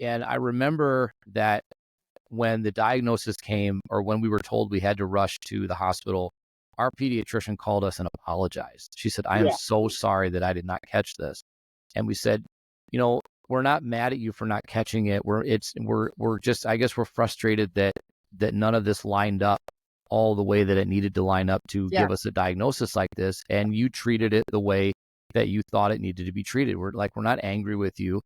And I remember that when the diagnosis came, or when we were told we had to rush to the hospital, our pediatrician called us and apologized. She said, "I am Yeah. so sorry that I did not catch this." And we said, we're not mad at you for not catching it. We're just, I guess we're frustrated that none of this lined up all the way that it needed to line up to give us a diagnosis like this. And you treated it the way that you thought it needed to be treated. We're not angry with you,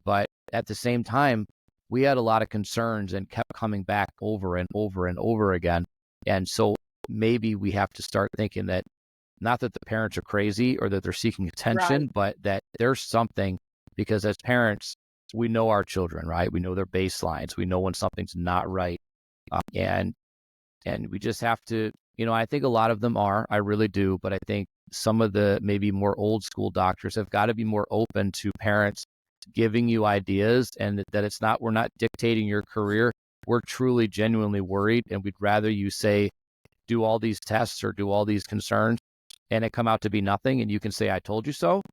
but at the same time, we had a lot of concerns and kept coming back over and over and over again. And so maybe we have to start thinking that, not that the parents are crazy or that they're seeking attention, but that there's something, because as parents, we know our children, right? We know their baselines. We know when something's not right. And we just have to, I think a lot of them are, I really do. But I think some of the maybe more old school doctors have got to be more open to parents giving you ideas, and that we're not dictating your career. We're truly, genuinely worried, and we'd rather you say, do all these tests or do all these concerns, and it come out to be nothing, and you can say, I told you so,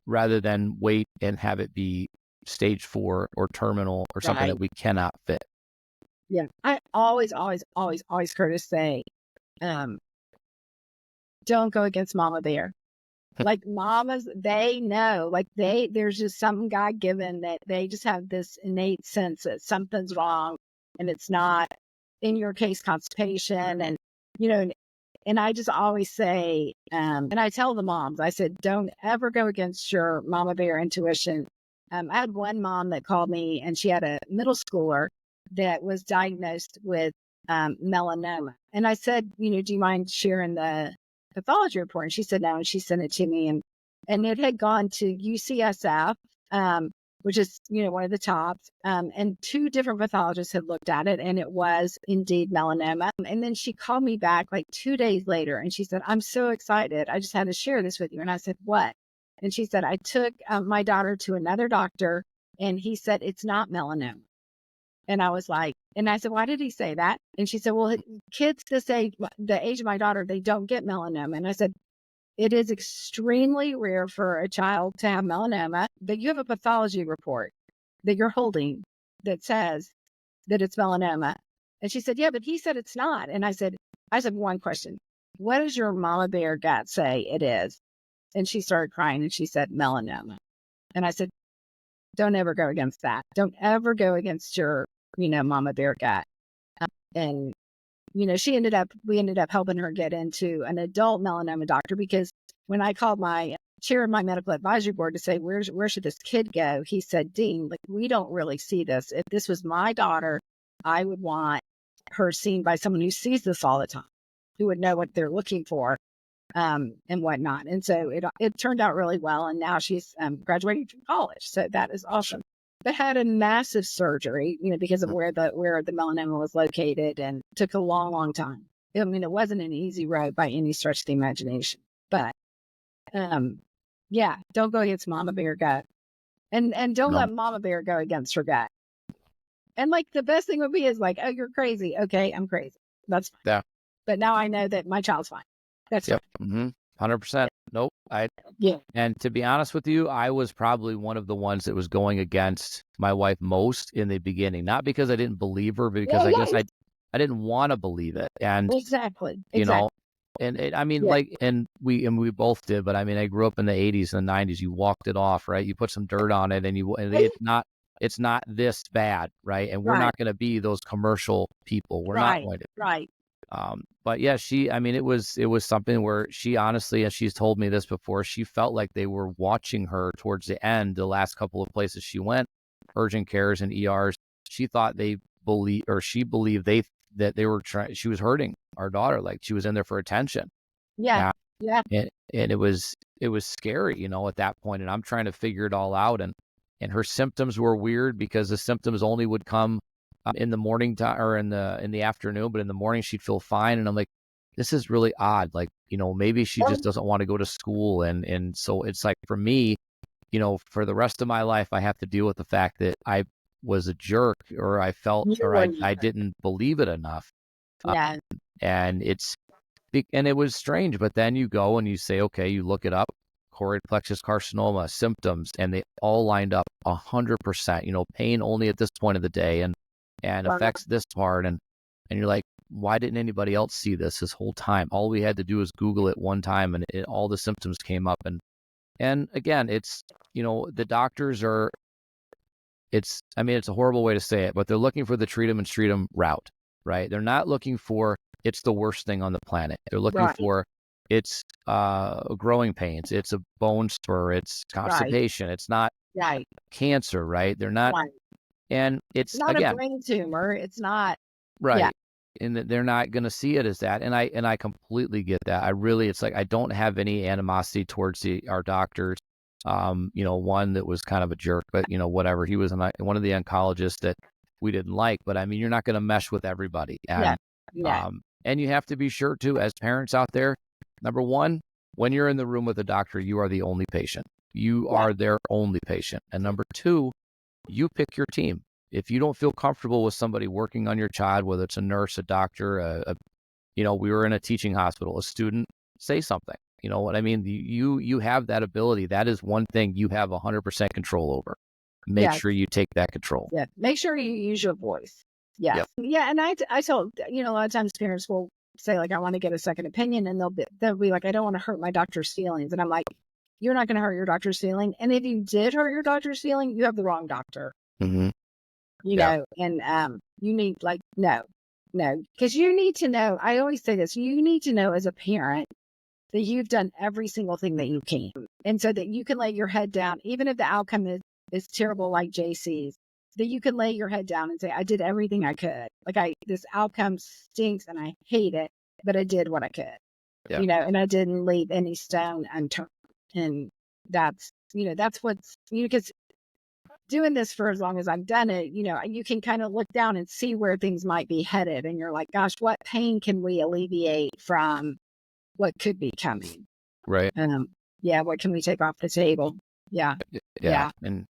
rather than wait and have it be stage 4 or terminal or something that we cannot fit. Yeah. I always, Curtis, say, don't go against Mama Bear. Like mamas, they know, there's just something God given that they just have this innate sense that something's wrong, and it's not, in your case, constipation. And, and I just always say, and I tell the moms, I said, don't ever go against your Mama Bear intuition. I had one mom that called me, and she had a middle schooler that was diagnosed with melanoma. And I said, do you mind sharing the pathology report? And she said no, and she sent it to me, and it had gone to UCSF, which is one of the tops, and 2 different pathologists had looked at it, and it was indeed melanoma. And then she called me back 2 days later, and she said, I'm so excited, I just had to share this with you. And I said, what? And she said, I took my daughter to another doctor, and he said it's not melanoma. And I was like, and I said, why did he say that? And she said, well, kids this age, the age of my daughter, they don't get melanoma. And I said, it is extremely rare for a child to have melanoma, but you have a pathology report that you're holding that says that it's melanoma. And she said, yeah, but he said it's not. And I said, one question, what does your Mama Bear gut say it is? And she started crying, and she said, melanoma. And I said, don't ever go against that. Don't ever go against your Mama Bear gut. And, we ended up helping her get into an adult melanoma doctor, because when I called my chair of my medical advisory board to say, where should this kid go? He said, Dean, we don't really see this. If this was my daughter, I would want her seen by someone who sees this all the time, who would know what they're looking for, and whatnot. And so it turned out really well. And now she's graduating from college. So that is awesome. But had a massive surgery, because of where the melanoma was located, and took a long, long time. I mean, it wasn't an easy road by any stretch of the imagination. But, don't go against Mama Bear gut, and don't let Mama Bear go against her gut. And the best thing would be is oh, you're crazy. Okay, I'm crazy. That's fine. Yeah. But now I know that my child's fine. That's fine. 100%. Nope. And to be honest with you, I was probably one of the ones that was going against my wife most in the beginning, not because I didn't believe her, but because I guess I didn't want to believe it. And exactly. and we both did, but I mean, I grew up in the 80s and the 90s. You walked it off, right? You put some dirt on it, and it's not this bad, right? And we're not going to be those commercial people. We're not going to. Right. But yeah, it was something where she honestly, and she's told me this before, she felt like they were watching her towards the end, the last couple of places she went, urgent cares and ERs. She thought she believed that they were she was hurting our daughter, like she was in there for attention. Yeah. And it was scary, at that point. And I'm trying to figure it all out. And her symptoms were weird, because the symptoms only would come in the morning time or in the afternoon, but in the morning she'd feel fine. And I'm like, this is really odd. Maybe she just doesn't want to go to school. And so it's for me, for the rest of my life, I have to deal with the fact that I was a jerk, or I felt, or I didn't believe it enough. And it was strange. But then you go and you say, okay, you look it up, choroid plexus carcinoma symptoms, and they all lined up 100%. Pain only at this point of the day, and Wow. affects this part, and you're like, why didn't anybody else see this whole time? All we had to do was Google it one time, and all the symptoms came up. And again, it's the doctors are. It's a horrible way to say it, but they're looking for the treat them and treat them route, right? They're not looking for it's the worst thing on the planet. They're looking Right. for it's growing pains, it's a bone spur, it's constipation, it's not Right. cancer, right? They're not, Right. and It's it's not a again, brain tumor. It's not. right. Yeah. And they're not going to see it as that. And I completely get that. It's like, I don't have any animosity towards our doctors. One that was kind of a jerk, but whatever. He was one of the oncologists that we didn't like, but you're not going to mesh with everybody. And, Yeah. and you have to be sure too, as parents out there, number one, when you're in the room with a doctor, you are the only patient. You are their only patient. And number two, you pick your team. If you don't feel comfortable with somebody working on your child, whether it's a nurse, a doctor, we were in a teaching hospital, a student, say something. You know what I mean? You have that ability. That is one thing you have 100% control over. Make sure you take that control. Yeah. Make sure you use your voice. Yeah. Yep. Yeah. And I told, a lot of times parents will say, like, I want to get a second opinion, and they'll be like, I don't want to hurt my doctor's feelings. And I'm like, you're not going to hurt your doctor's feeling. And if you did hurt your doctor's feeling, you have the wrong doctor. Mm-hmm. You know, and you need, like, no, because you need to know. I always say this: you need to know as a parent that you've done every single thing that you can, and so that you can lay your head down, even if the outcome is terrible, like JC's. That you can lay your head down and say, I did everything I could. Like, this outcome stinks and I hate it, but I did what I could. Yeah. And I didn't leave any stone unturned. And that's what's, because doing this for as long as I've done it, you can kind of look down and see where things might be headed. And you're like, gosh, what pain can we alleviate from what could be coming? Right. What can we take off the table? Yeah. And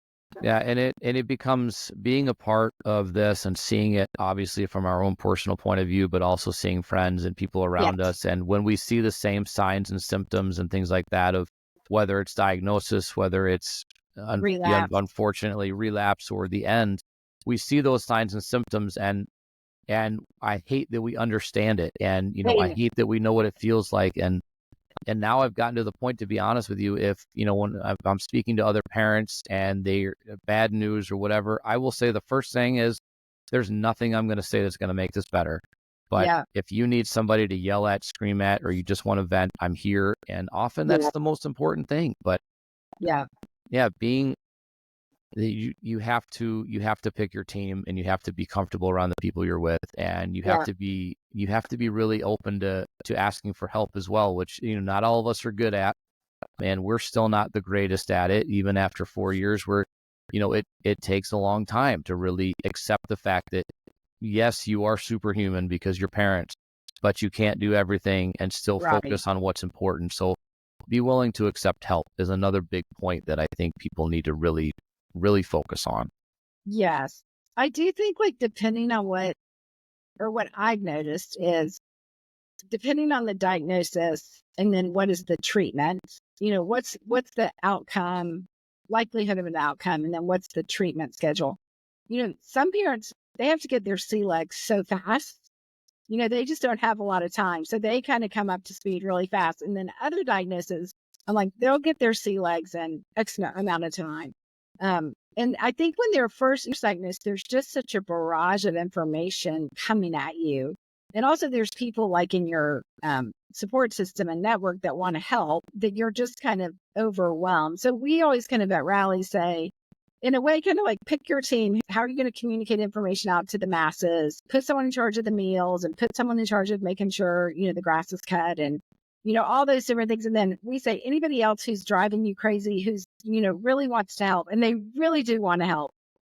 it becomes being a part of this and seeing it obviously from our own personal point of view, but also seeing friends and people around us. And when we see the same signs and symptoms and things like that, of whether it's diagnosis, whether it's unfortunately relapse or the end, we see those signs and symptoms, and I hate that we understand it, and I hate that we know what it feels like, and now I've gotten to the point, to be honest with you, if when I'm speaking to other parents and they're bad news or whatever, I will say the first thing is, there's nothing I'm going to say that's going to make this better. But if you need somebody to yell at, scream at, or you just want to vent, I'm here. And often that's the most important thing. But being, you have to pick your team, and you have to be comfortable around the people you're with, and you have to be really open to asking for help as well, which not all of us are good at, and we're still not the greatest at it. Even after 4 years, we're it takes a long time to really accept the fact that yes, you are superhuman because you're parents, but you can't do everything and still focus on what's important. So be willing to accept help is another big point that I think people need to really focus on. Yes. I do think, like, depending on what I've noticed is, depending on the diagnosis and then what is the treatment, what's the outcome, likelihood of an outcome, and then what's the treatment schedule. Some parents, they have to get their sea legs so fast. They just don't have a lot of time. So they kind of come up to speed really fast. And then other diagnoses, I'm like, they'll get their sea legs in X amount of time. And I think when they're first diagnosed, there's just such a barrage of information coming at you. And also there's people, like, in your support system and network that want to help, that you're just kind of overwhelmed. So we always kind of at Rally say, in a way, kind of like, pick your team. How are you going to communicate information out to the masses? Put someone in charge of the meals, and put someone in charge of making sure, the grass is cut, and, all those different things. And then we say, anybody else who's driving you crazy, who's, really wants to help, and they really do want to help,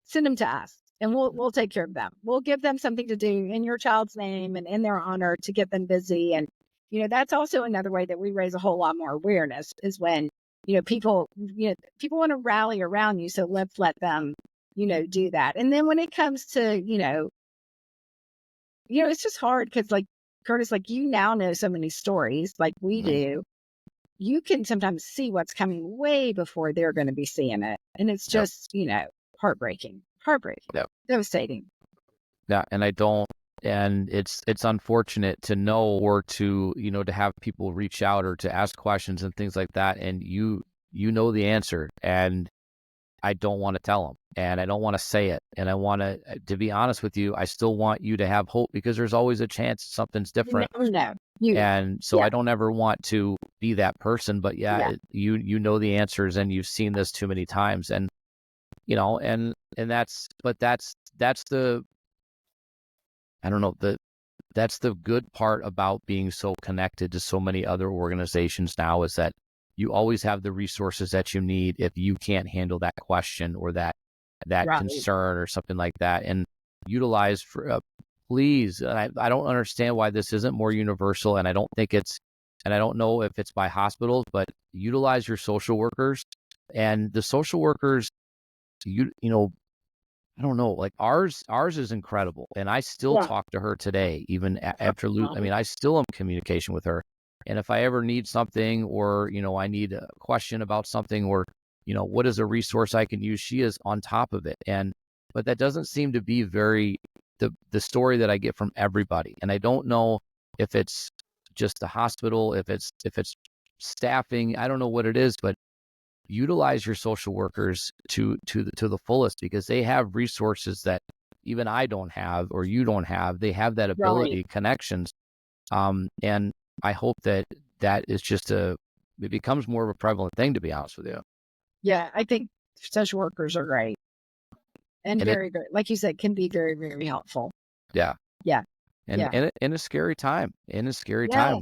send them to us, and we'll take care of them. We'll give them something to do in your child's name and in their honor to get them busy. And, that's also another way that we raise a whole lot more awareness, is when, people want to rally around you. So let's let them, do that. And then when it comes to, it's just hard because, like, Curtis, like, now know so many stories like we do. you can sometimes see what's coming way before they're going to be seeing it. And it's Yep. just, heartbreaking, devastating. Yeah. And it's unfortunate to know, or to, to have people reach out or to ask questions and things like that. And you know the answer, and I don't want to tell them, and I don't want to say it. And I want to be honest with you, I still want you to have hope, because there's always a chance something's You different. never know. And so Yeah. I don't ever want to be that person, but Yeah. you know the answers, and you've seen this too many times. And, and that's the, I don't know, that's the good part about being so connected to so many other organizations now, is that you always have the resources that you need if you can't handle that question or that Right. concern or something like that. And utilize please. I don't understand why this isn't more universal, and I don't know if it's by hospitals, but utilize your social workers. And the social workers, I don't know, like ours is incredible. And I still Yeah. talk to her today, even after I still am in communication with her. And if I ever need something, or, I need a question about something, or, what is a resource I can use, she is on top of it. But that doesn't seem to be the story that I get from everybody. And I don't know if it's just the hospital, if it's staffing, I don't know what it is, but utilize your social workers to the fullest, because they have resources that even I don't have, or you don't have. They have that ability, connections. And I hope that is just it becomes more of a prevalent thing, to be honest with you. Yeah. I think social workers are great and very good. Like you said, can be very, very helpful. Yeah. Yeah. And in a scary time, when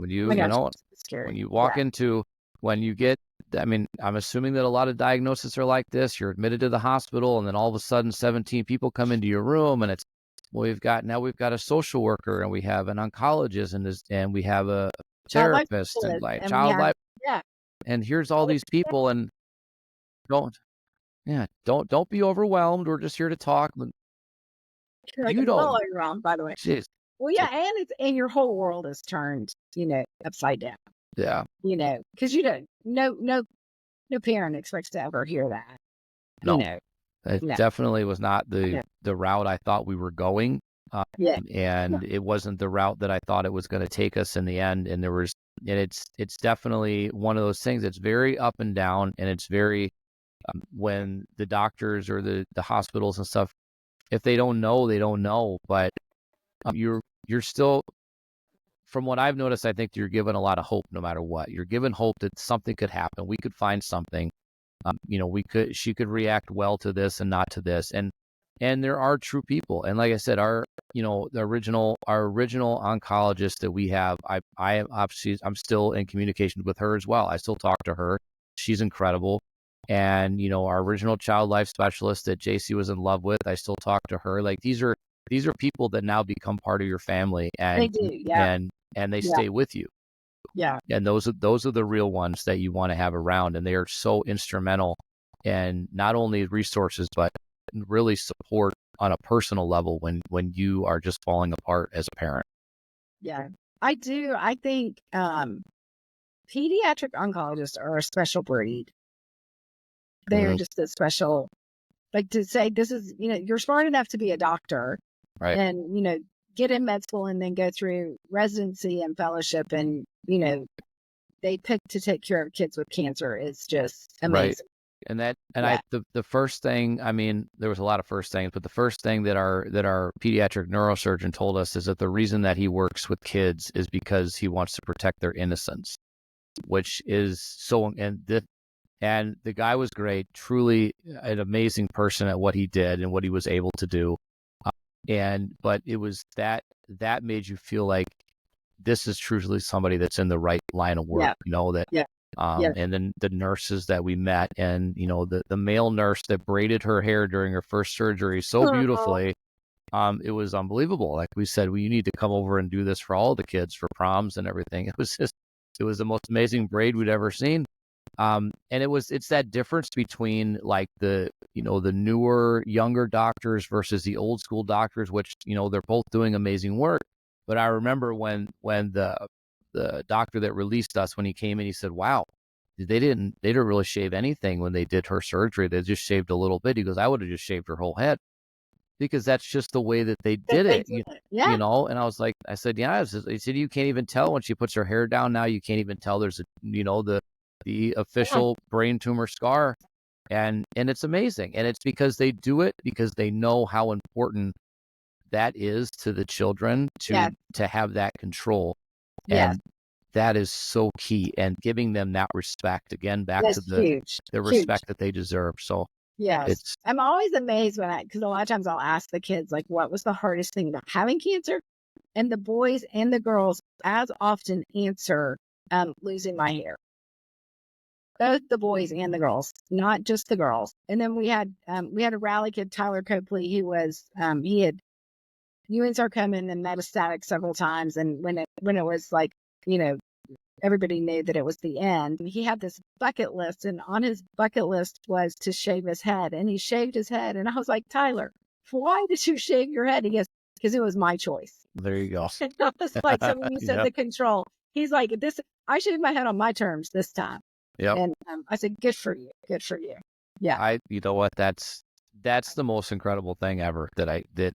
you, Oh my gosh, it's scary. when you walk into, when you get, I'm assuming that a lot of diagnoses are like this. You're admitted to the hospital, and then all of a sudden 17 people come into your room, and we've got a social worker, and we have an oncologist, and we have a Child life therapist, and like and child life. yeah. And here's all these people, and don't be overwhelmed. We're just here to talk. You're like You a little don't, overwhelmed, by the way. jeez. Well, yeah, and your whole world is turned, upside down. Yeah. Because no parent expects to ever hear that. No. No. It definitely was not the route I thought we were going. And it wasn't the route that I thought it was going to take us in the end. And it's definitely one of those things that's very up and down. And it's very, when the doctors or the hospitals and stuff, if they don't know, they don't know. But you're still, from what I've noticed, I think you're given a lot of hope no matter what. You're given hope that something could happen. We could find something. She could react well to this and not to this. And there are true people. And like I said, our original oncologist that we have, I'm still in communication with her as well. I still talk to her. She's incredible. And, our original child life specialist that JC was in love with, I still talk to her. Like, these are people that now become part of your family, and They do, yeah. and they stay with you. Yeah. And those are the real ones that you want to have around. And they are so instrumental, and not only resources, but really support on a personal level when you are just falling apart as a parent. Yeah. I do. I think pediatric oncologists are a special breed. They are just a special, like, to say this is, you're smart enough to be a doctor, right? And, get in med school and then go through residency and fellowship. And, they pick to take care of kids with cancer is just amazing. Right. The first thing, there was a lot of first things, but the first thing that our pediatric neurosurgeon told us is that the reason that he works with kids is because he wants to protect their innocence, which is so, and the guy was great, truly an amazing person at what he did and what he was able to do. But it was that made you feel like this is truly somebody that's in the right line of work, and then the nurses that we met, and, the male nurse that braided her hair during her first surgery so beautifully. It was unbelievable. Like we said, well, you need to come over and do this for all the kids for proms and everything. It was the most amazing braid we'd ever seen. And it's that difference between, like, the newer, younger doctors versus the old school doctors, which, they're both doing amazing work. But I remember when the doctor that released us, when he came in, he said, wow, they didn't really shave anything when they did her surgery. They just shaved a little bit. He goes, I would have just shaved her whole head, because that's just the way that they did it. Yeah. You know, and I said, yeah. He said, you can't even tell when she puts her hair down now. You can't even tell there's the official brain tumor scar. And it's amazing. And it's because they do it because they know how important that is to the children to have that control. Yes. And that is so key. And giving them that respect, again, back That's to the huge. respect that they deserve. So yes, I'm always amazed because a lot of times I'll ask the kids, like, what was the hardest thing about having cancer? And the boys and the girls as often answer losing my hair. Both the boys and the girls, not just the girls. And then we had a rally kid, Tyler Copley, who was he had Ewing sarcoma and then metastatic several times. And when it was like, everybody knew that it was the end, he had this bucket list, and on his bucket list was to shave his head, and he shaved his head. And I was like, Tyler, why did you shave your head? He goes, because it was my choice. There you go. And I was like, so when you said the control, he's like, I shaved my head on my terms this time. Yep. And I said, good for you. Good for you. Yeah. You know what? That's the most incredible thing ever that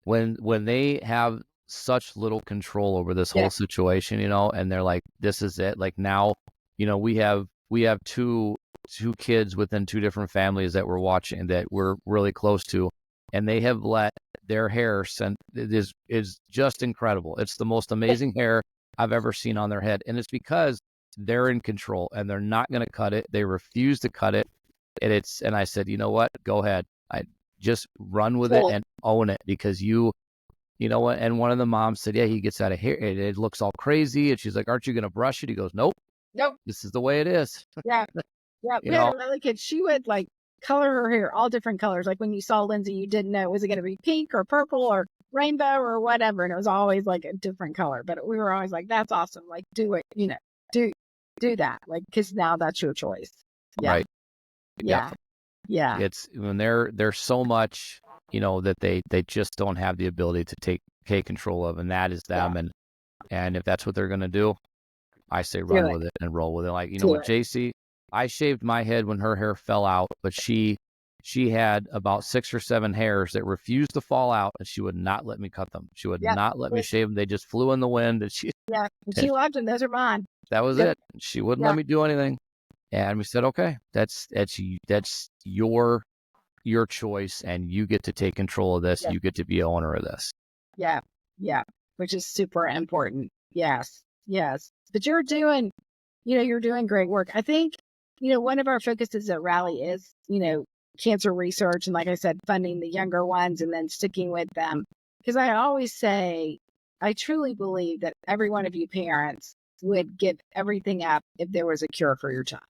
when they have such little control over this whole situation, and they're like, this is it. Like now, we have two kids within two different families that we're watching that we're really close to, and they have let their hair it is just incredible. It's the most amazing hair I've ever seen on their head. And it's because they're in control and they're not going to cut it. They refuse to cut it. And I said, you know what? Go ahead. I just run with it and own it, because you know what? And one of the moms said, yeah, he gets out of hair. It looks all crazy. And she's like, aren't you going to brush it? He goes, nope. This is the way it is. Yeah. Yeah. We had a really kid. She would like color her hair all different colors. Like when you saw Lindsay, you didn't know, was it going to be pink or purple or rainbow or whatever? And it was always like a different color. But we were always like, that's awesome. Like, do it, do that. Like, because now that's your choice. Yeah. Right. Yeah. Yeah. It's when there's so much, that they just don't have the ability to take control of, and that is them. And if that's what they're going to do, I say run with it and roll with it. Like, with JC, I shaved my head when her hair fell out, but she had about 6 or 7 hairs that refused to fall out, and she would not let me cut them. She would not let me shave them. They just flew in the wind, and she loved them. Those are mine. That was it. She wouldn't let me do anything. And we said, okay, that's your choice, and you get to take control of this. You get to be owner of this. Yeah. Yeah. Which is super important. Yes. Yes. But you're doing great work. I think, one of our focuses at Rally is, cancer research. And like I said, funding the younger ones and then sticking with them. Because I always say, I truly believe that every one of you parents would give everything up if there was a cure for your child.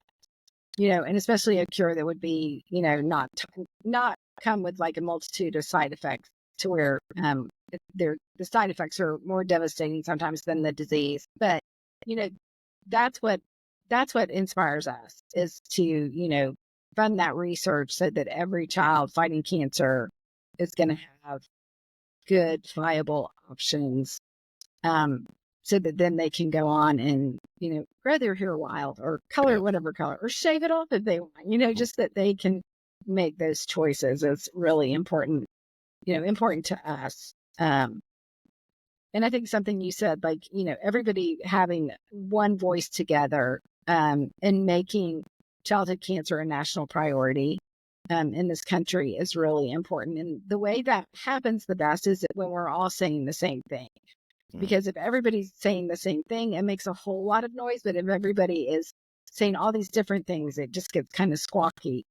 And especially a cure that would be, not come with like a multitude of side effects to where the side effects are more devastating sometimes than the disease. But, that's what inspires us, is to, fund that research so that every child fighting cancer is going to have good, viable options. So that then they can go on and, grow their hair wild or color whatever color or shave it off if they want, just that they can make those choices is really important, important to us. And I think something you said, like, everybody having one voice together and making childhood cancer a national priority in this country is really important. And the way that happens the best is when we're all saying the same thing. Because if everybody's saying the same thing, it makes a whole lot of noise. But if everybody is saying all these different things, it just gets kind of squawky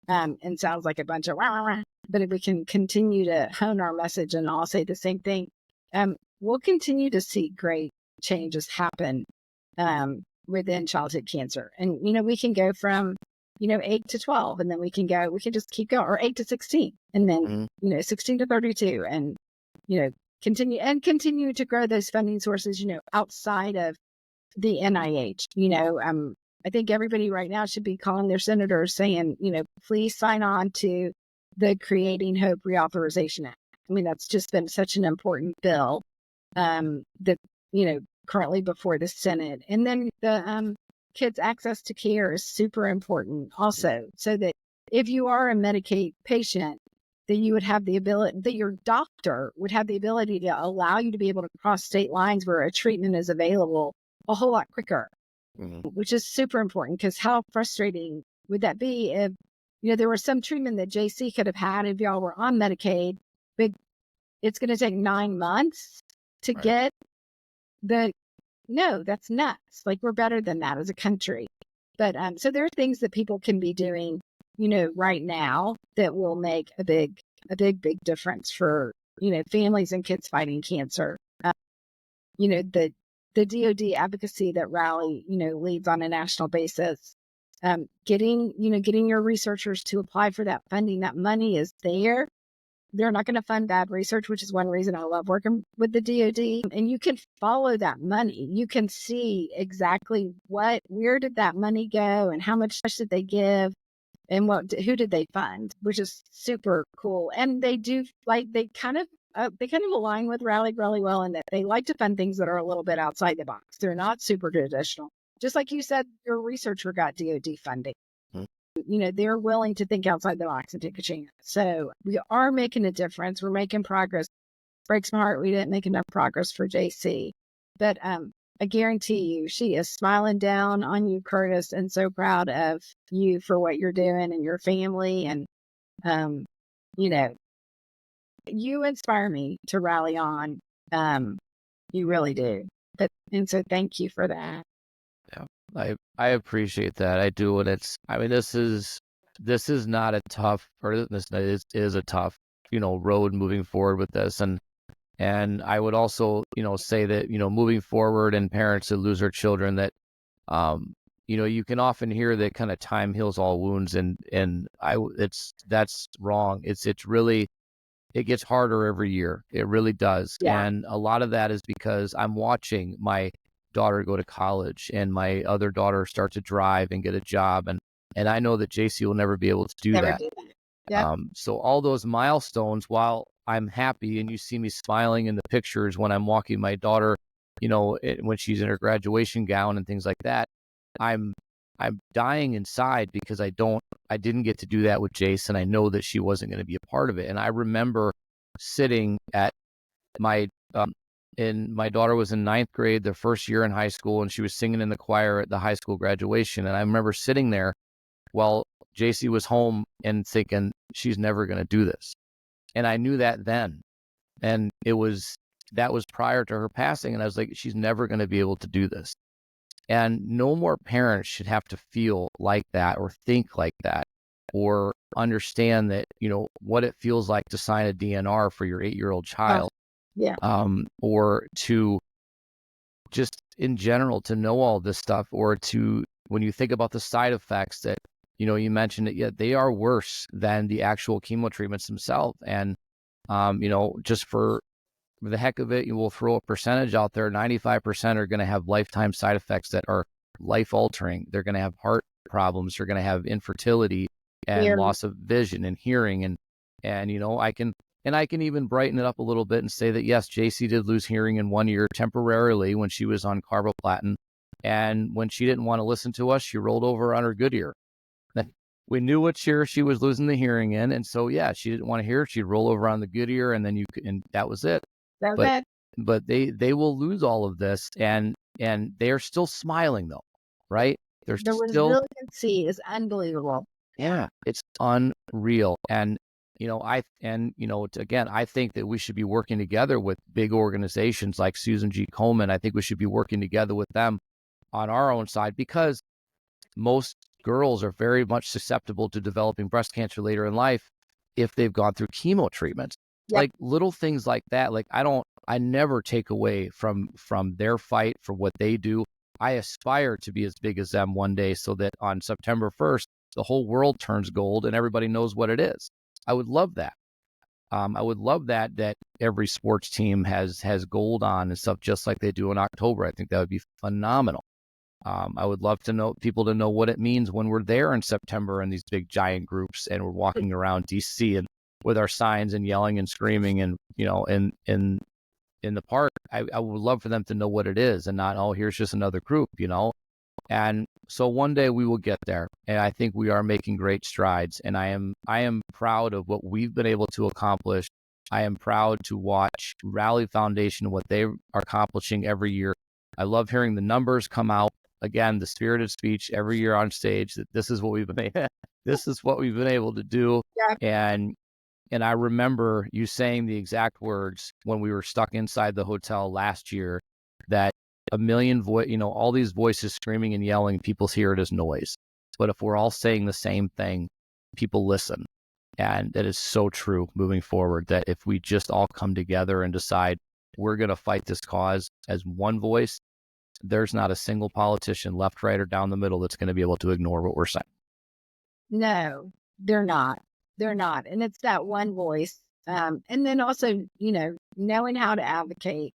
and sounds like a bunch of wah, wah, wah. But if we can continue to hone our message and all say the same thing, we'll continue to see great changes happen within childhood cancer. And, we can go from, 8 to 12, and then we can just keep going, or 8 to 16, and then, 16 to 32, and, continue to grow those funding sources, outside of the NIH. I think everybody right now should be calling their senators saying, please sign on to the Creating Hope Reauthorization Act. I mean, that's just been such an important bill that, currently before the Senate. And then the kids access to care is super important also, so that if you are a Medicaid patient, that you would have the ability, that your doctor would have the ability to allow you to be able to cross state lines where a treatment is available a whole lot quicker, which is super important. Because how frustrating would that be if, there was some treatment that JC could have had if y'all were on Medicaid, but it's going to take 9 months to get no, that's nuts. Like, we're better than that as a country. But so there are things that people can be doing, right now that will make a big difference for, families and kids fighting cancer. The DoD advocacy that Rally, leads on a national basis, getting your researchers to apply for that funding. That money is there. They're not going to fund bad research, which is one reason I love working with the DoD. And you can follow that money. You can see exactly where did that money go and how much did they give and who did they fund, which is super cool. And they do, like, they kind of align with Rally really well in that they like to fund things that are a little bit outside the box. They're not super traditional. Just like you said, your researcher got DoD funding. They're willing to think outside the box and take a chance. So we are making a difference. We're making progress. Breaks my heart we didn't make enough progress for JC. But I guarantee you, she is smiling down on you, Curtis, and so proud of you for what you're doing and your family. And, you inspire me to rally on. You really do. And so thank you for that. Yeah, I appreciate that. I do. And this is not a tough, or this is a tough, road moving forward with this. And I would also, say that, moving forward and parents that lose their children, that, you can often hear that kind of time heals all wounds. That's wrong. It's really, it gets harder every year. It really does. Yeah. And a lot of that is because I'm watching my daughter go to college and my other daughter start to drive and get a job. And I know that JC will never be able to do that. Yep. So all those milestones, while I'm happy and you see me smiling in the pictures when I'm walking my daughter, when she's in her graduation gown and things like that, I'm dying inside because I didn't get to do that with Jason. I know that she wasn't going to be a part of it. And I remember sitting at my daughter was in 9th grade, their first year in high school, and she was singing in the choir at the high school graduation. And I remember sitting there while JC was home and thinking, she's never going to do this. And I knew that then. And that was prior to her passing. And I was like, she's never going to be able to do this. And no more parents should have to feel like that or think like that or understand that, what it feels like to sign a DNR for your 8-year-old child. Yeah. Or to just in general to know all this stuff, or to, when you think about the side effects that, you mentioned it, yet they are worse than the actual chemo treatments themselves. And, just for the heck of it, you will throw a percentage out there. 95% are going to have lifetime side effects that are life altering. They're going to have heart problems. They're going to have infertility and loss of vision and hearing. And, I can even brighten it up a little bit and say that, yes, JC did lose hearing in 1 year temporarily when she was on carboplatin. And when she didn't want to listen to us, she rolled over on her good ear. We knew which ear she was losing the hearing in. And so, yeah, she didn't want to hear it. She'd roll over on the good ear, and then and that was it. But they will lose all of this, and they are still smiling though, right? The resiliency is unbelievable. Yeah, it's unreal. And again, I think that we should be working together with big organizations like Susan G. Komen. I think we should be working together with them on our own side, because most girls are very much susceptible to developing breast cancer later in life if they've gone through chemo treatments. Yep. Like little things like that. Like I never take away from their fight for what they do. I aspire to be as big as them one day, so that on September 1st, the whole world turns gold and everybody knows what it is. I would love that. I would love that every sports team has gold on and stuff, just like they do in October. I think that would be phenomenal. I would love to people to know what it means when we're there in September in these big giant groups and we're walking around DC and with our signs and yelling and screaming and, in the park. I would love for them to know what it is and not, oh, here's just another group, And so one day we will get there, and I think we are making great strides. And I am proud of what we've been able to accomplish. I am proud to watch Rally Foundation, what they are accomplishing every year. I love hearing the numbers come out. Again, the spirited speech every year on stage that this is what we've been this is what we've been able to do. Yeah. And I remember you saying the exact words when we were stuck inside the hotel last year, that a million all these voices screaming and yelling, people hear it as noise. But if we're all saying the same thing, people listen. And that is so true moving forward, that if we just all come together and decide we're going to fight this cause as one voice, there's not a single politician, left, right, or down the middle, that's going to be able to ignore what we're saying. No, they're not. They're not. And it's that one voice. And then also, knowing how to advocate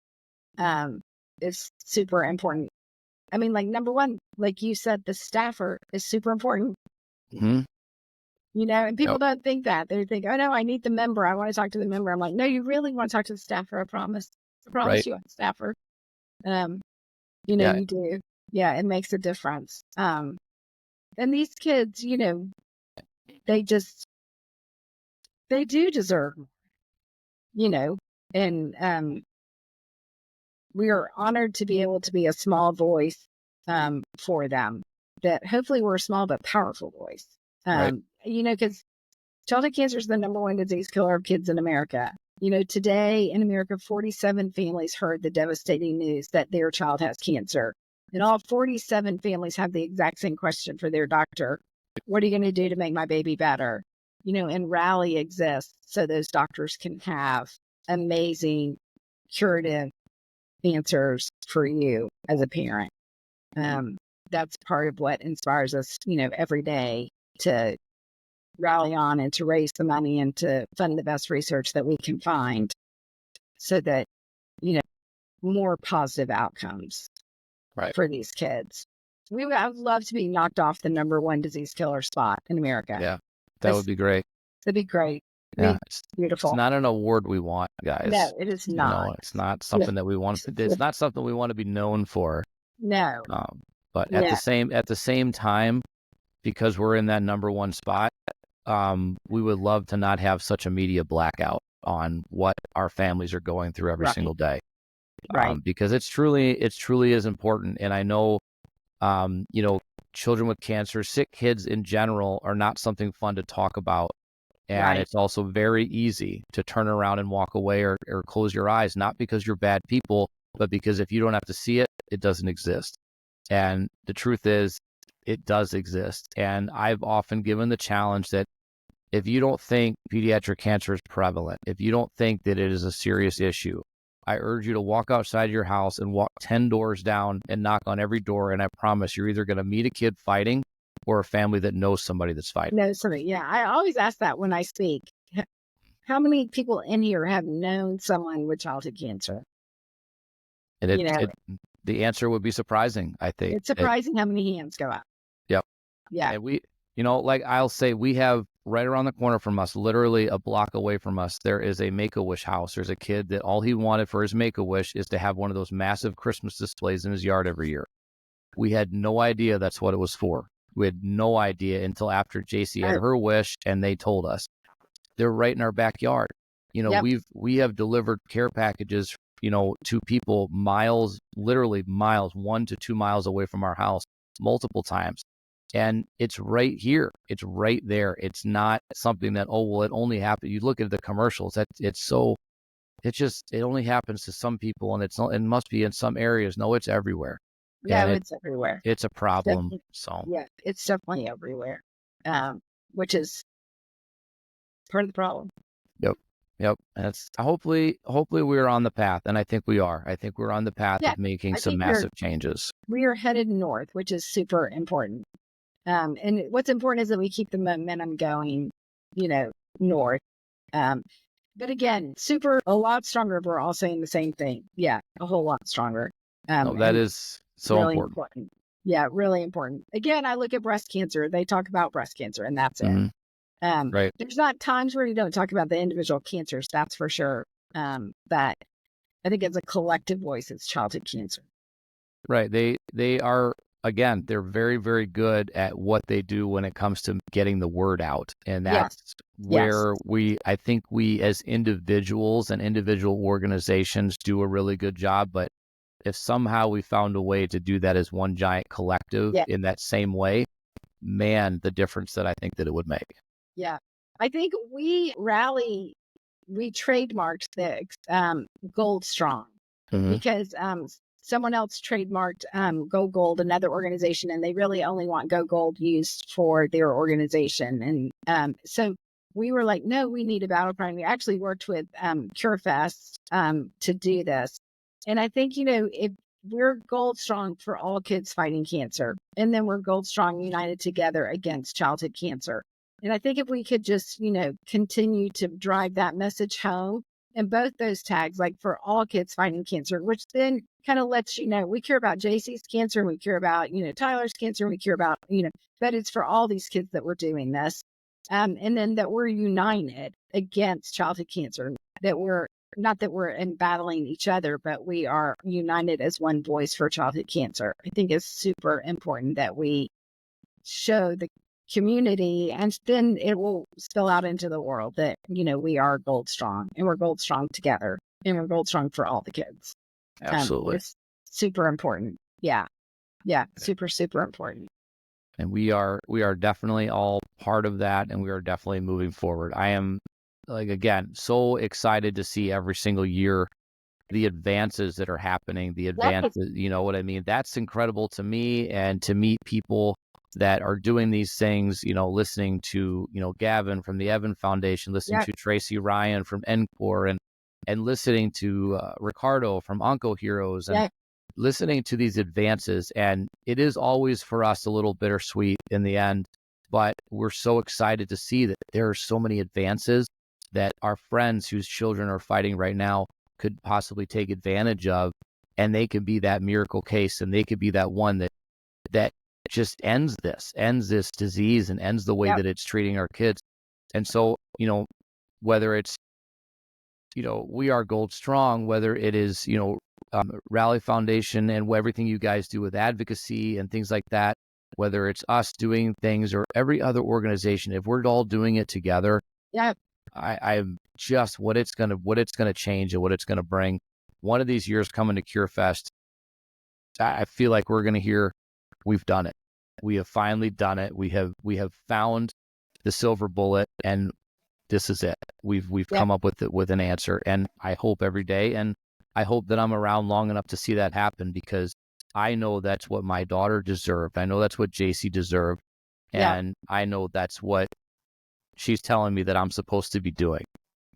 is super important. I mean, like, number one, like you said, the staffer is super important. Mm-hmm. And people don't think that. They think, oh, no, I need the member. I want to talk to the member. I'm like, no, you really want to talk to the staffer. I promise. I promise Right. you, I'm a staffer. Yeah. You do. Yeah, it makes a difference. And these kids, they do deserve, and we are honored to be able to be a small voice for them, that hopefully we're a small but powerful voice. Right. Because childhood cancer is the number one disease killer of kids in America. Today in America, 47 families heard the devastating news that their child has cancer. And all 47 families have the exact same question for their doctor. What are you going to do to make my baby better? And Rally exists so those doctors can have amazing curative answers for you as a parent. That's part of what inspires us, every day to rally on and to raise the money and to fund the best research that we can find, so that, more positive outcomes for these kids. I would love to be knocked off the number one disease killer spot in America. Yeah, that would be great. That'd be great. Yeah, Beautiful. It's not an award we want, guys. No, it is not. It's not something that we want. It's not something we want to be known for. No. But at the same time, because we're in that number one spot, we would love to not have such a media blackout on what our families are going through every single day. Right. Because it truly is important. And I know, children with cancer, sick kids in general, are not something fun to talk about. And it's also very easy to turn around and walk away or close your eyes, not because you're bad people, but because if you don't have to see it, it doesn't exist. And the truth is, it does exist. And I've often given the challenge that if you don't think pediatric cancer is prevalent, if you don't think that it is a serious issue, I urge you to walk outside your house and walk 10 doors down and knock on every door. And I promise you're either going to meet a kid fighting or a family that knows somebody that's fighting. Yeah. I always ask that when I speak. How many people in here have known someone with childhood cancer? And the answer would be surprising, I think. It's surprising how many hands go up. Yep. Yeah. And we, like I'll say, we have right around the corner from us, literally a block away from us, there is a Make-A-Wish house. There's a kid that all he wanted for his Make-A-Wish is to have one of those massive Christmas displays in his yard every year. We had no idea that's what it was for. We had no idea until after JC had her wish and they told us. They're right in our backyard. We have delivered care packages, to people literally miles, 1 to 2 miles away from our house multiple times. And it's right here. It's right there. It's not something that, it only happened. You look at the commercials, it only happens to some people, and it must be in some areas. No, it's everywhere. Yeah, it's everywhere. It's a problem. It's definitely everywhere. Which is part of the problem. Yep. And hopefully we're on the path, and I think we are. I think we're on the path of making some massive changes. We are headed north, which is super important. And what's important is that we keep the momentum going, north. But again, a lot stronger if we're all saying the same thing. Yeah, a whole lot stronger. That is so really important. Yeah, really important. Again, I look at breast cancer. They talk about breast cancer, and that's it. Right. There's not times where you don't talk about the individual cancers, that's for sure. But I think as a collective voice, it's childhood cancer. Right. They are again, they're very, very good at what they do when it comes to getting the word out. And Yes. that's Yes. where I think we as individuals and individual organizations do a really good job. But if somehow we found a way to do that as one giant collective Yeah. in that same way, man, the difference that I think that it would make. Yeah. I think we trademarked the Gold Strong Mm-hmm. because someone else trademarked Go Gold, another organization, and they really only want Go Gold used for their organization. And so we were like, no, we need a battle cry. We actually worked with CureFest to do this. And I think, if we're Gold Strong for all kids fighting cancer, and then we're Gold Strong united together against childhood cancer. And I think if we could just, continue to drive that message home and both those tags, like for all kids fighting cancer, which then kind of lets we care about JC's cancer, we care about, Tyler's cancer, we care about, but it's for all these kids that we're doing this. And then that we're united against childhood cancer, that we're not that we're battling each other, but we are united as one voice for childhood cancer. I think it's super important that we show the community, and then it will spill out into the world that we are Gold Strong, and we're Gold Strong together, and we're Gold Strong for all the kids. Absolutely. It's super important. Yeah, super, super important. And we are definitely all part of that, and we are definitely moving forward. I am, like, again, so excited to see every single year the advances that are happening, the advances, you know what I mean? That's incredible to me, and to meet people that are doing these things, listening to, Gavin from the Evan Foundation, listening to Tracy Ryan from NCORE, and listening to Ricardo from Onco Heroes, and listening to these advances. And it is always for us a little bittersweet in the end, but we're so excited to see that there are so many advances that our friends whose children are fighting right now could possibly take advantage of, and they could be that miracle case, and they could be that one that just ends this disease and ends the way that it's treating our kids. And so, whether it's, we are Gold Strong, whether it is, Rally Foundation and everything you guys do with advocacy and things like that, whether it's us doing things or every other organization, if we're all doing it together, I'm just what it's gonna change and what it's gonna bring. One of these years coming to CureFest, I feel like we're gonna hear, we've done it. We have finally done it. We have found the silver bullet, and this is it. We've come up with an answer, and I hope every day, and I hope that I'm around long enough to see that happen, because I know that's what my daughter deserved. I know that's what JC deserved, and I know that's what she's telling me that I'm supposed to be doing.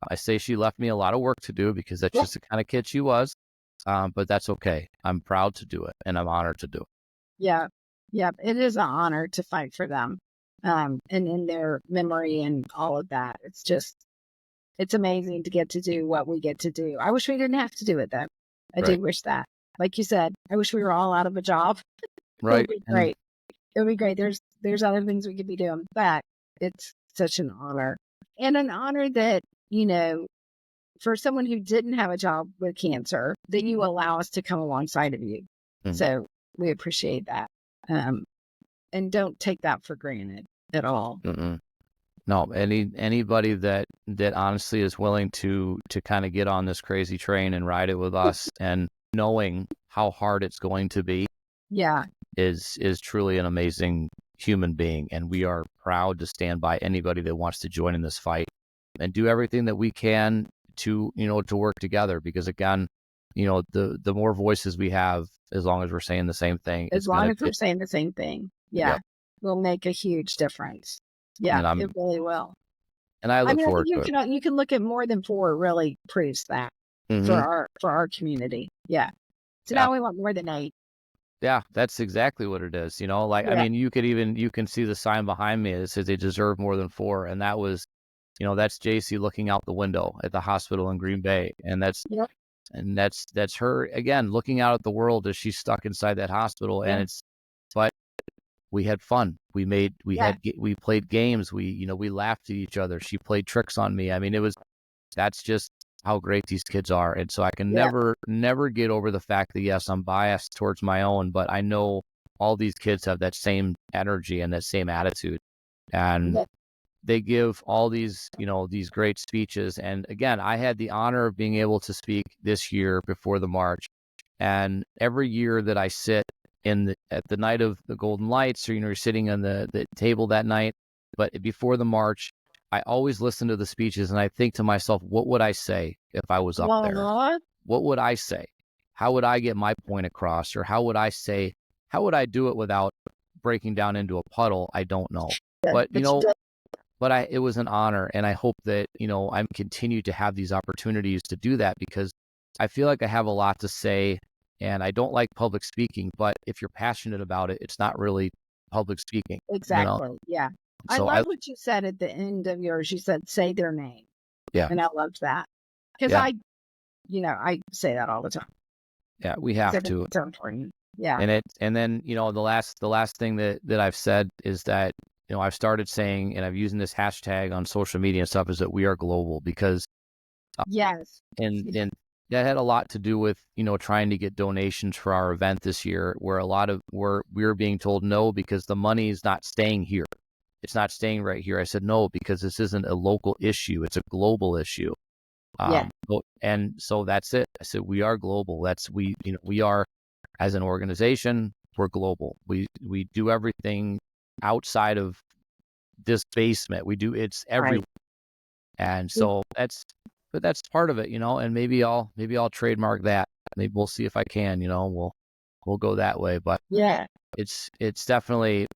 I say she left me a lot of work to do, because that's just the kind of kid she was, but that's okay. I'm proud to do it, and I'm honored to do it. Yeah. It is an honor to fight for them, and in their memory and all of that. It's amazing to get to do what we get to do. I wish we didn't have to do it, though. I do wish that. Like you said, I wish we were all out of a job. Right. It would be great. It would be great. There's other things we could be doing, but it's such an honor. And an honor that, for someone who didn't have a job with cancer, that you allow us to come alongside of you. Mm-hmm. So we appreciate that. And don't take that for granted at all. Mm-mm. No, anybody that honestly is willing to kind of get on this crazy train and ride it with us, and knowing how hard it's going to be, is truly an amazing human being. And we are proud to stand by anybody that wants to join in this fight, and do everything that we can to work together, because again, the more voices we have, as long as we're saying the same thing, we're saying the same thing, will make a huge difference. Yeah, it really will. And I look forward to it. You can look at more than 4 really proves that for our community. Yeah. So now we want more than 8. Yeah, that's exactly what it is. I mean, you can see the sign behind me that says they deserve more than 4. And that was, that's JC looking out the window at the hospital in Green Bay. And that's her, again, looking out at the world as she's stuck inside that hospital. And but we had fun. We played games. We laughed at each other. She played tricks on me. I mean, that's just how great these kids are. And so I can never get over the fact that, yes, I'm biased towards my own, but I know all these kids have that same energy and that same attitude. And Yeah. they give all these, these great speeches. And again, I had the honor of being able to speak this year before the march. And every year that I sit at the night of the Golden Lights, or, you're sitting on the table that night, but before the march, I always listen to the speeches and I think to myself, what would I say if I was up there? What? What would I say? How would I get my point across? Or how would I do it without breaking down into a puddle? I don't know. But, it was an honor. And I hope that, I'm continue to have these opportunities to do that, because I feel like I have a lot to say, and I don't like public speaking, but if you're passionate about it, it's not really public speaking. Exactly. Yeah. I So love what you said at the end of yours. You said, say their name. Yeah. And I loved that. Because Yeah. I say that all the time. Yeah, we have to. It's so important. Yeah. And then, the last thing that I've said is that, I've started saying, and I'm using this hashtag on social media and stuff, is that we are global, because Yes. and that had a lot to do with, trying to get donations for our event this year, where we were being told no, because the money is not staying here. It's not staying right here. I said, no, because this isn't a local issue. It's a global issue. Yeah. And so that's it. I said, we are global. We are, as an organization, we're global. We do everything outside of this basement. It's everywhere. Right. And so that's part of it, and maybe I'll trademark that. Maybe we'll see if I can, we'll go that way. But yeah, it's definitely,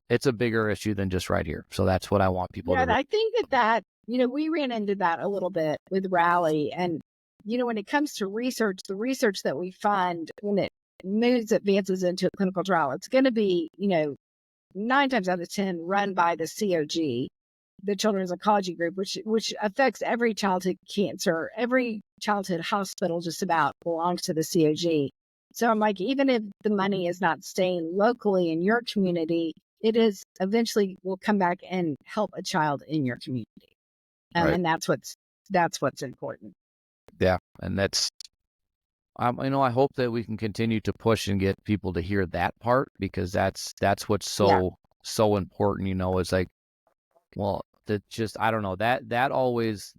it's a bigger issue than just right here. So that's what I want people to. And I think that, we ran into that a little bit with Rally. And, when it comes to research, the research that we find when it advances into a clinical trial, it's going to be, 9 times out of 10 run by the COG, the Children's Oncology Group, which affects every childhood cancer. Every childhood hospital just about belongs to the COG. So I'm like, even if the money is not staying locally in your community, it is eventually will come back and help a child in your community. Right. And that's what's important. Yeah. And that's, I hope that we can continue to push and get people to hear that part, because that's what's so important, it's like, well, that just, I don't know, that always,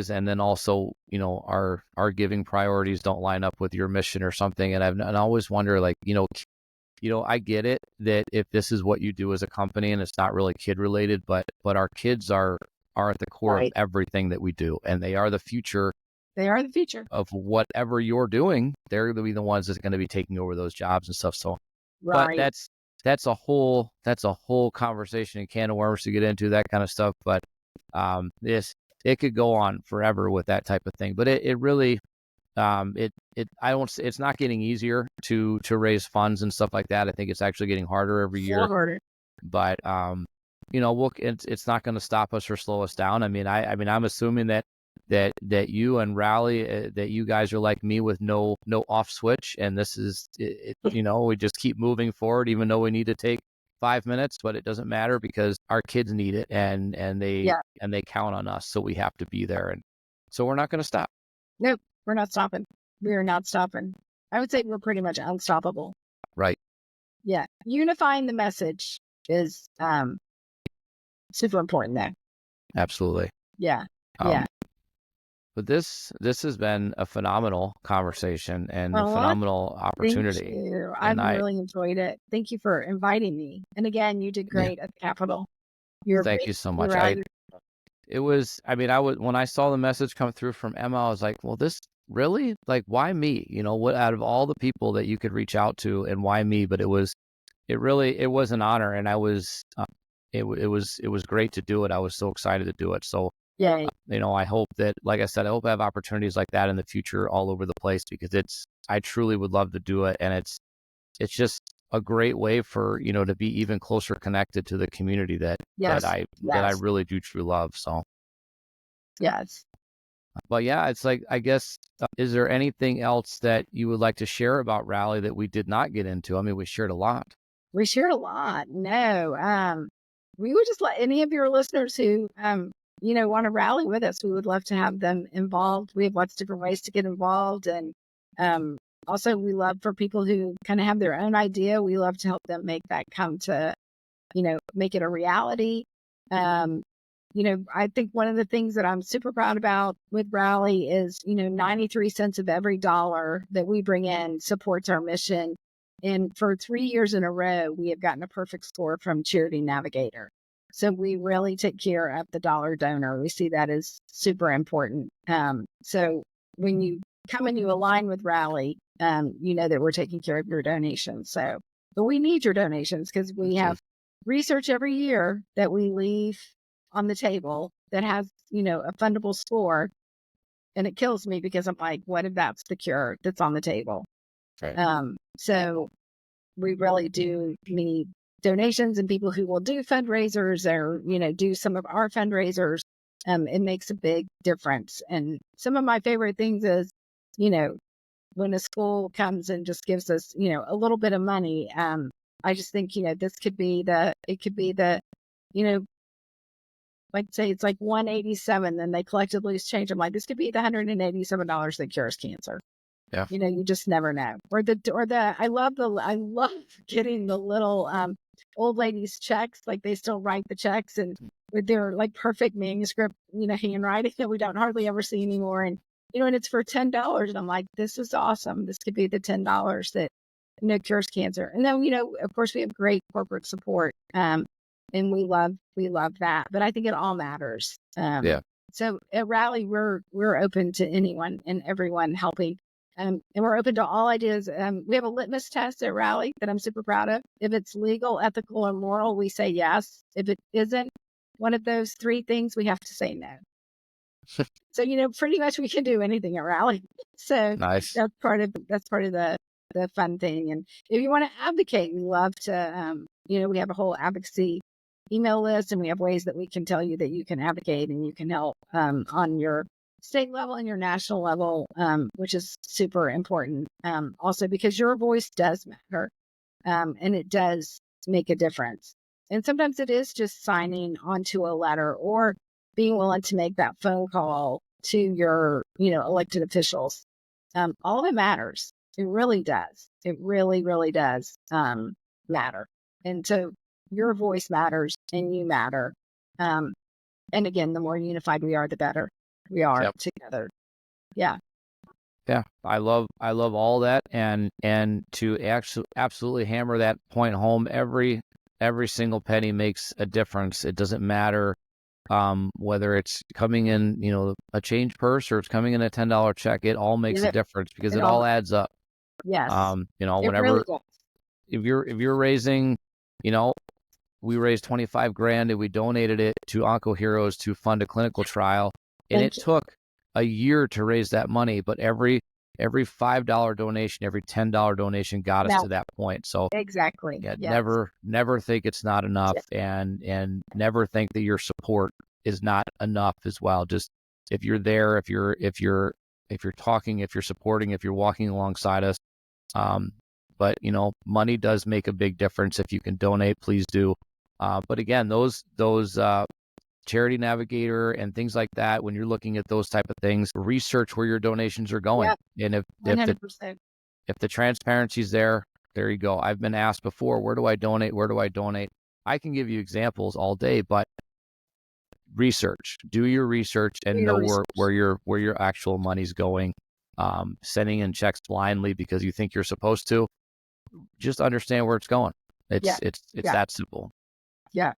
and then also, our giving priorities don't line up with your mission or something. And I always wonder, like, I get it that if this is what you do as a company and it's not really kid related, but our kids are at the core of everything that we do, and they are the future. They are the future of whatever you're doing. They're going to be the ones that's going to be taking over those jobs and stuff. So, but that's a whole conversation and can of worms to get into, that kind of stuff. But it could go on forever with that type of thing. But it really, it's not getting easier to raise funds and stuff like that. I think it's actually getting harder every year. Harder. But it's not going to stop us or slow us down. I mean, I'm assuming that you and Rally, that you guys are like me with no off switch, and this is we just keep moving forward, even though we need to take 5 minutes, but it doesn't matter, because our kids need it, and they count on us, so we have to be there, and so we're not going to stop. Nope, we're not stopping. We are not stopping. I would say we're pretty much unstoppable. Right. Yeah, unifying the message is super important there. Absolutely. Yeah. But this has been a phenomenal conversation and a phenomenal opportunity. Thank you. I've really enjoyed it. Thank you for inviting me. And again, you did great at the Capitol. Thank you so much. When I saw the message come through from Emma, I was like, well, this really, like, why me? What, out of all the people that you could reach out to, and why me? But it was an honor, and it was great to do it. I was so excited to do it. So, yeah, I hope that, like I said, I hope I have opportunities like that in the future all over the place, because I truly would love to do it. And it's just a great way for, to be even closer connected to the community that I really do truly love. So. Yes. But yeah, it's like, I guess, is there anything else that you would like to share about Rally that we did not get into? I mean, we shared a lot. No, we would just let any of your listeners who, want to rally with us. We would love to have them involved. We have lots of different ways to get involved, and Also, we love for people who kind of have their own idea. We love to help them make that come to, make it a reality. I think one of the things that I'm super proud about with Rally is, 93 cents of every dollar that we bring in supports our mission. And for 3 years in a row, we have gotten a perfect score from Charity Navigator. So we really take care of the dollar donor. We see that as super important. So when you come and you align with Rally, you know that we're taking care of your donations. So, but we need your donations because we have research every year that we leave on the table that has, a fundable score. And it kills me because I'm like, what if that's the cure that's on the table? Right. So we really do need donations and people who will do fundraisers or, do some of our fundraisers. It makes a big difference. And some of my favorite things is, when a school comes and just gives us, a little bit of money, I just think, this could be like say it's like 187, then they collectively exchange. I'm like, this could be the $187 that cures cancer. Yeah. You just never know. Or I love getting the little old ladies checks. Like they still write the checks and with their like perfect manuscript, handwriting that we don't hardly ever see anymore. And and it's for $10. And I'm like, this is awesome. This could be the $10 that cures cancer. And then of course we have great corporate support. And we love that. But I think it all matters. Yeah. So at Rally, we're open to anyone and everyone helping. And we're open to all ideas. We have a litmus test at Rally that I'm super proud of. If it's legal, ethical, or moral, we say yes. If it isn't one of those three things, we have to say no. So, pretty much we can do anything at Rally. So Nice. that's part of the fun thing. And if you want to advocate, we love to, we have a whole advocacy email list, and we have ways that we can tell you that you can advocate and you can help on your state level and your national level, which is super important. Also because your voice does matter, and it does make a difference. And sometimes it is just signing onto a letter or being willing to make that phone call to your, elected officials. All of it matters. It really does. It really, really does matter. And so your voice matters and you matter. And again, the more unified we are, the better we are together. Yeah. Yeah. I love all that. And to absolutely hammer that point home, every single penny makes a difference. It doesn't matter whether it's coming in, a change purse or it's coming in a $10 check. It all makes a difference because it all adds up. Yes. Whenever really does. if you're raising, we raised $25,000 and we donated it to Onco Heroes to fund a clinical trial. And it took a year to raise that money, but every $5 donation, every $10 donation got us to that point. So exactly. Yeah, Yes. never think it's not enough, and never think that your support is not enough as well. Just if you're there, if you're talking, if you're supporting, if you're walking alongside us. But money does make a big difference. If you can donate, please do. But again, those Charity Navigator and things like that, when you're looking at those type of things, research where your donations are going. And if 100%. if the transparency's there you go. I've been asked before, where do I donate? Where do I donate? I can give you examples all day, but do your research and know where your actual money's going. Sending in checks blindly because you think you're supposed to, just understand where it's going. It's that simple. Yeah.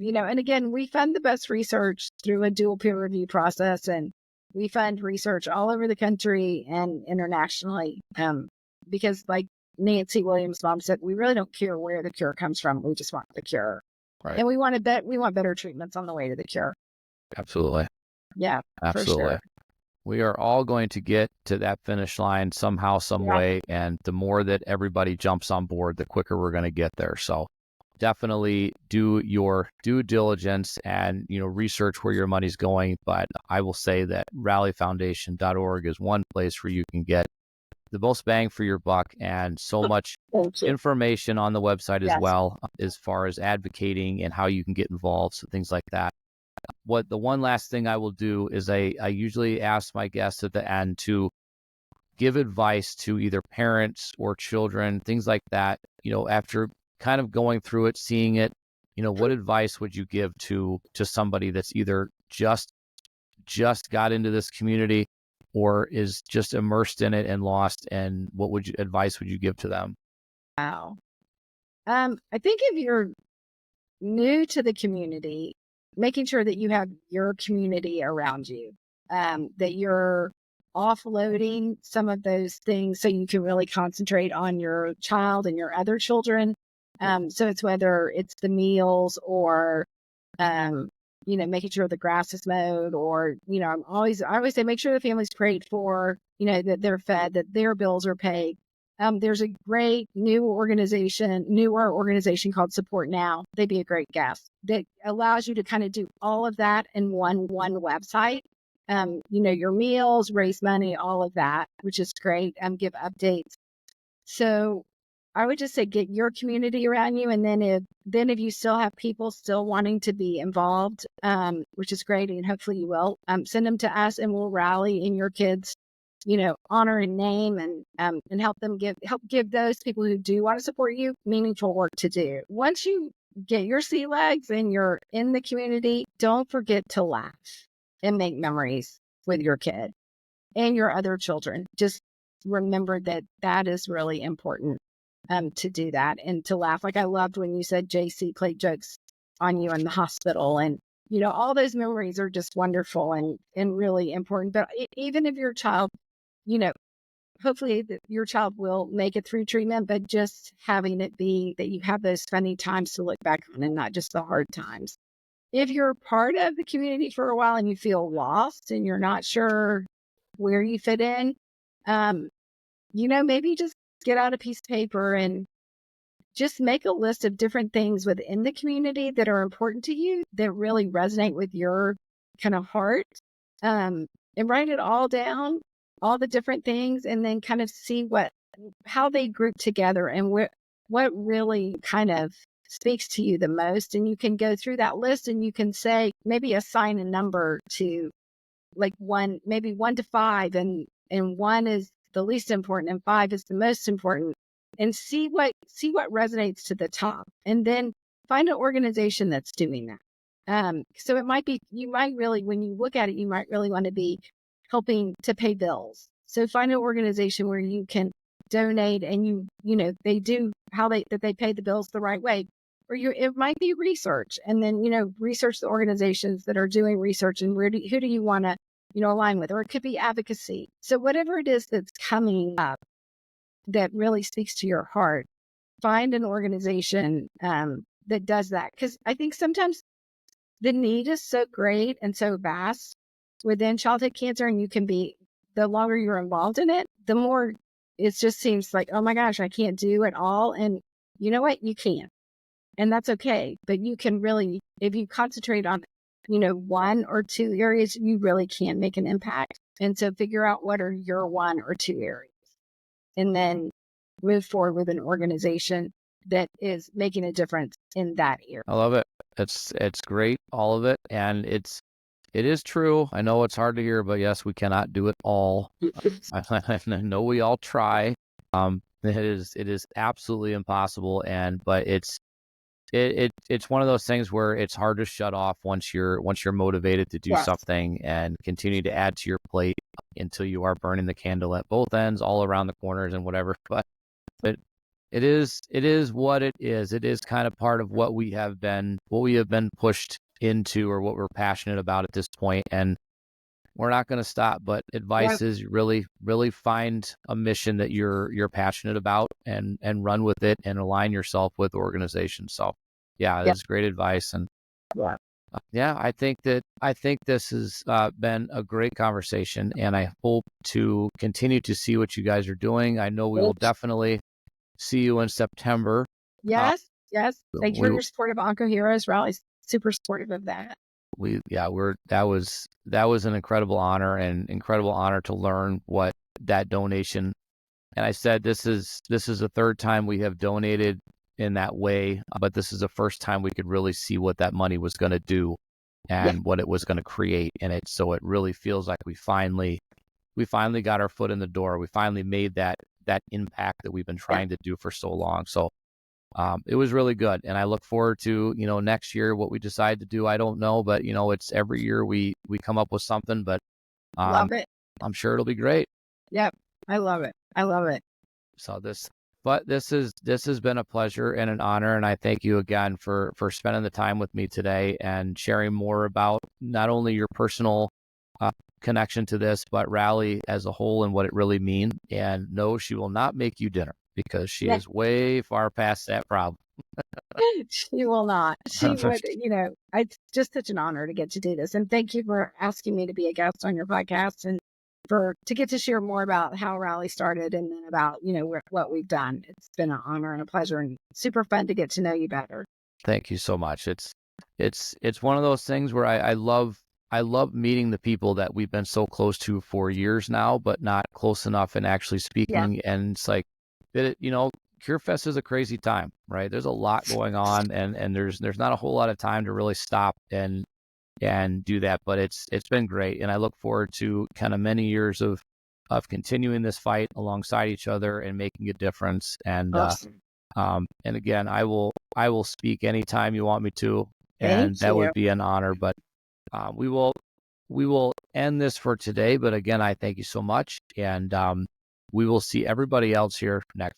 And again, we fund the best research through a dual peer review process, and we fund research all over the country and internationally. Because like Nancy Williams' mom said, we really don't care where the cure comes from. We just want the cure. Right. And we want better treatments on the way to the cure. Absolutely. Yeah, absolutely. For sure. We are all going to get to that finish line somehow, some way. And the more that everybody jumps on board, the quicker we're going to get there. So definitely do your due diligence and, research where your money's going. But I will say that rallyfoundation.org is one place where you can get the most bang for your buck, and so much information on the website as well, as far as advocating and how you can get involved. So things like that. The one last thing I will do is I usually ask my guests at the end to give advice to either parents or children, things like that, after kind of going through it, seeing it, what advice would you give to somebody that's either just got into this community or is just immersed in it and lost, and what advice would you give to them? Wow. I think if you're new to the community, making sure that you have your community around you, that you're offloading some of those things so you can really concentrate on your child and your other children. So it's whether it's the meals or, making sure the grass is mowed, or, I always say, make sure the family's prayed for, that they're fed, that their bills are paid. There's a great newer organization called Support Now. They'd be a great guest that allows you to kind of do all of that in one website. Your meals, raise money, all of that, which is great. Give updates. So I would just say get your community around you. And then if you still have people still wanting to be involved, which is great, and hopefully you will, send them to us and we'll rally in your kids' honor and name, and help give those people who do want to support you meaningful work to do. Once you get your sea legs and you're in the community, don't forget to laugh and make memories with your kid and your other children. Just remember that is really important, to do that and to laugh. Like I loved when you said JC played jokes on you in the hospital, and all those memories are just wonderful and really important. But even if your child, hopefully your child will make it through treatment, but just having it be that you have those funny times to look back on and not just the hard times. If you're part of the community for a while and you feel lost and you're not sure where you fit in, maybe just get out a piece of paper and just make a list of different things within the community that are important to you, that really resonate with your kind of heart, and write it all down, all the different things, and then kind of see how they group together and what really kind of speaks to you the most. And you can go through that list and you can say, maybe assign a number to, like, maybe 1 to 5, and 1 is the least important and 5 is the most important, and see what resonates to the top, and then find an organization that's doing that. So it might be, when you look at it, you might really want to be helping to pay bills. So find an organization where you can donate, and they do that they pay the bills the right way. Or it might be research, and then research the organizations that are doing research, and who do you want to align with. Or it could be advocacy. So whatever it is that's coming up that really speaks to your heart, find an organization that does that. Because I think sometimes the need is so great and so vast within childhood cancer, and the longer you're involved in it, the more it just seems like, oh my gosh, I can't do it all. And you know what? You can. And that's okay. But you can really, if you concentrate on, 1 or 2 areas, you really can make an impact. And so figure out what are your 1 or 2 areas, and then move forward with an organization that is making a difference in that area. I love it. It's great, all of it. And it is true. I know it's hard to hear, but yes, we cannot do it all. I know we all try. It is absolutely impossible. But it's one of those things where it's hard to shut off once you're motivated to do something and continue to add to your plate until you are burning the candle at both ends, all around the corners and whatever. But it is what it is. It is kind of part of what we have been pushed into, or what we're passionate about at this point. And we're not going to stop. But advice is really, really find a mission that you're passionate about, and run with it, and align yourself with organizations. So that's great advice. And I think this has been a great conversation, and I hope to continue to see what you guys are doing. I know we will definitely see you in September. Yes. Thank you for your support of Onco Heroes. Raleigh's super supportive of that. That was an incredible honor to learn what that donation. And I said, this is the 3rd time we have donated in that way, but this is the first time we could really see what that money was going to do and what it was going to create in it. So it really feels like we finally we finally got our foot in the door. We finally made that impact that we've been trying to do for so long. So it was really good. And I look forward to, next year, what we decide to do. I don't know, but it's every year we come up with something, but Love it. I'm sure it'll be great. Yep. I love it. I love it. So this has been a pleasure and an honor. And I thank you again for spending the time with me today and sharing more about not only your personal connection to this, but Rally as a whole and what it really means. And no, she will not make you dinner because she is way far past that problem. She will not. She would, it's just such an honor to get to do this. And thank you for asking me to be a guest on your podcast and to get to share more about how Rally started and then about, what we've done. It's been an honor and a pleasure and super fun to get to know you better. Thank you so much. It's one of those things where I love meeting the people that we've been so close to for years now, but not close enough and actually speaking. Yeah. And it's like, CureFest is a crazy time, right? There's a lot going on, and there's not a whole lot of time to really stop and do that. But it's been great, and I look forward to kind of many years of continuing this fight alongside each other and making a difference. And awesome. And again, I will speak anytime you want me to, and that would be an honor. But we will end this for today. But again, I thank you so much, and we will see everybody else here next